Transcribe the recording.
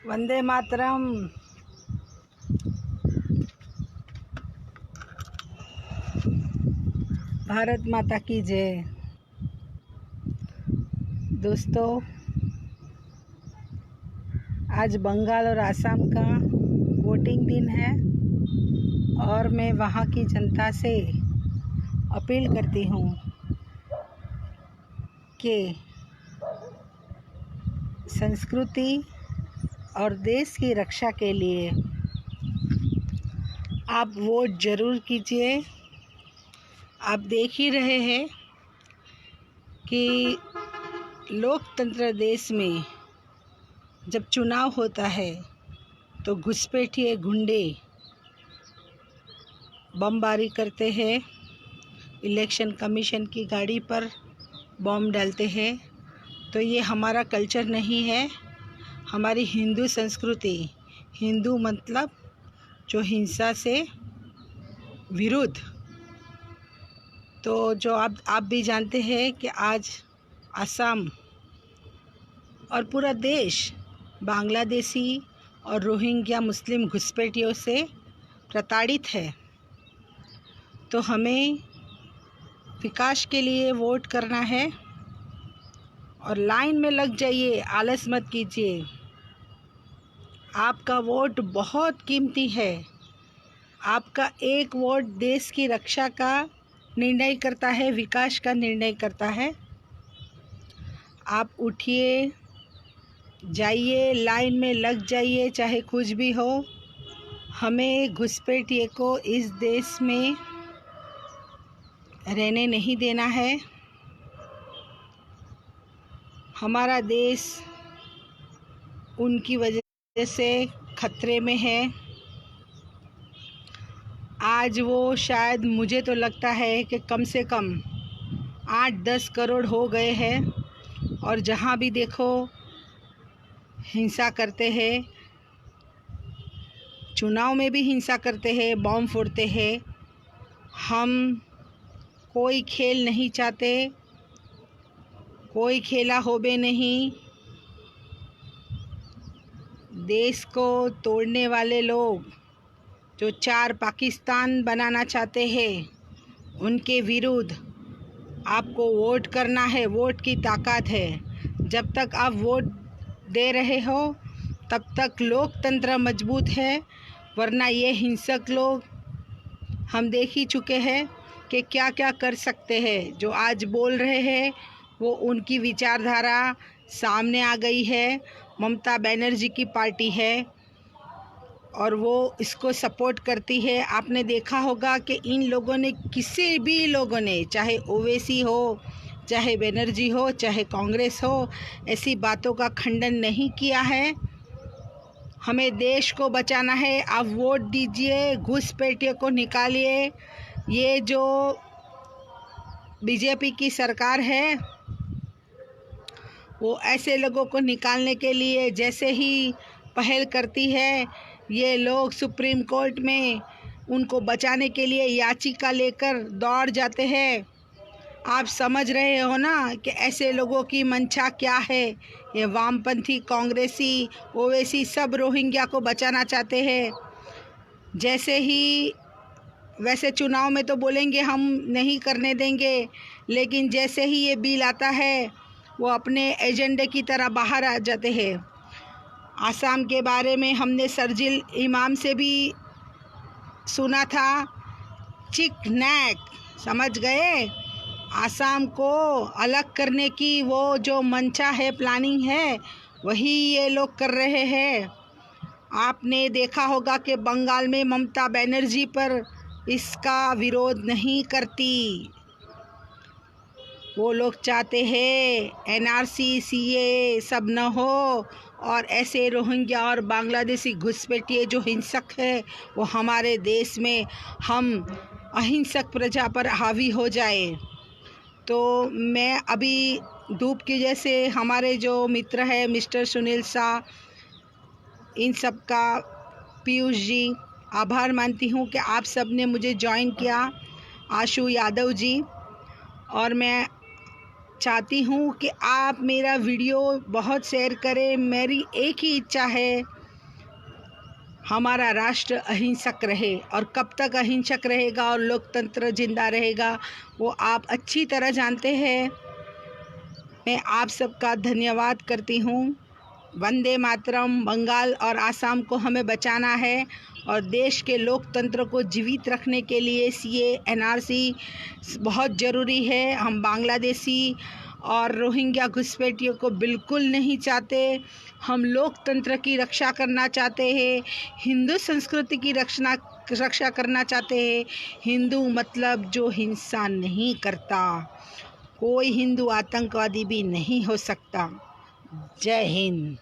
वंदे मातरम। भारत माता की जय। दोस्तों, आज बंगाल और आसाम का वोटिंग दिन है और मैं वहाँ की जनता से अपील करती हूँ कि संस्कृति और देश की रक्षा के लिए आप वोट ज़रूर कीजिए। आप देख ही रहे हैं कि लोकतंत्र देश में जब चुनाव होता है तो घुसपैठिए गुंडे बमबारी करते हैं, इलेक्शन कमीशन की गाड़ी पर बम डालते हैं। तो ये हमारा कल्चर नहीं है, हमारी हिंदू संस्कृति। हिंदू मतलब जो हिंसा से विरुद्ध। तो जो आप भी जानते हैं कि आज असम और पूरा देश बांग्लादेशी और रोहिंग्या मुस्लिम घुसपैठियों से प्रताड़ित है। तो हमें विकास के लिए वोट करना है और लाइन में लग जाइए, आलस मत कीजिए। आपका वोट बहुत कीमती है। आपका एक वोट देश की रक्षा का निर्णय करता है, विकास का निर्णय करता है। आप उठिए, जाइए, लाइन में लग जाइए, चाहे कुछ भी हो। हमें घुसपैठिए को इस देश में रहने नहीं देना है। हमारा देश उनकी वजह से खतरे में है। आज वो शायद, मुझे तो लगता है कि कम से कम 8-10 करोड़ हो गए हैं और जहाँ भी देखो हिंसा करते हैं। चुनाव में भी हिंसा करते हैं, बम फोड़ते हैं। हम कोई खेल नहीं चाहते, कोई खेला होबे नहीं। देश को तोड़ने वाले लोग जो 4 पाकिस्तान बनाना चाहते हैं, उनके विरुद्ध आपको वोट करना है। वोट की ताकत है। जब तक आप वोट दे रहे हो तब तक लोकतंत्र मजबूत है, वरना ये हिंसक लोग हम देख ही चुके हैं कि क्या क्या कर सकते हैं। जो आज बोल रहे हैं वो उनकी विचारधारा सामने आ गई है। ममता बनर्जी की पार्टी है और वो इसको सपोर्ट करती है। आपने देखा होगा कि इन लोगों ने, किसी भी लोगों ने, चाहे ओवैसी हो, चाहे बनर्जी हो, चाहे कांग्रेस हो, ऐसी बातों का खंडन नहीं किया है। हमें देश को बचाना है। आप वोट दीजिए, घुसपैठियों को निकालिए। ये जो बीजेपी की सरकार है वो ऐसे लोगों को निकालने के लिए जैसे ही पहल करती है, ये लोग सुप्रीम कोर्ट में उनको बचाने के लिए याचिका लेकर दौड़ जाते हैं। आप समझ रहे हो ना कि ऐसे लोगों की मंशा क्या है। ये वामपंथी, कांग्रेसी, ओवैसी सब रोहिंग्या को बचाना चाहते हैं। जैसे ही, वैसे चुनाव में तो बोलेंगे हम नहीं करने देंगे, लेकिन जैसे ही ये बिल आता है वो अपने एजेंडे की तरह बाहर आ जाते हैं। आसाम के बारे में हमने शर्जील इमाम से भी सुना था। चिक नैक, समझ गए? आसाम को अलग करने की वो जो मंशा है, प्लानिंग है, वही ये लोग कर रहे हैं। आपने देखा होगा कि बंगाल में ममता बनर्जी पर इसका विरोध नहीं करती। वो लोग चाहते हैं एनआरसी, सीए सब न हो और ऐसे रोहिंग्या और बांग्लादेशी घुसपैठिए जो हिंसक है वो हमारे देश में, हम अहिंसक प्रजा पर हावी हो जाए। तो मैं अभी धूप की वजह से हमारे जो मित्र है मिस्टर सुनील शाह, इन सब का, पीयूष जी, आभार मानती हूँ कि आप सब ने मुझे ज्वाइन किया, आशु यादव जी। और मैं चाहती हूँ कि आप मेरा वीडियो बहुत शेयर करें। मेरी एक ही इच्छा है हमारा राष्ट्र अहिंसक रहे। और कब तक अहिंसक रहेगा और लोकतंत्र जिंदा रहेगा वो आप अच्छी तरह जानते हैं। मैं आप सबका धन्यवाद करती हूँ। वंदे मातरम। बंगाल और आसाम को हमें बचाना है और देश के लोकतंत्र को जीवित रखने के लिए सीए एनआरसी बहुत ज़रूरी है। हम बांग्लादेशी और रोहिंग्या घुसपैठियों को बिल्कुल नहीं चाहते। हम लोकतंत्र की रक्षा करना चाहते हैं, हिंदू संस्कृति की रक्षा करना चाहते हैं। हिंदू मतलब जो हिंसा नहीं करता। कोई हिंदू आतंकवादी भी नहीं हो सकता। जय हिंद।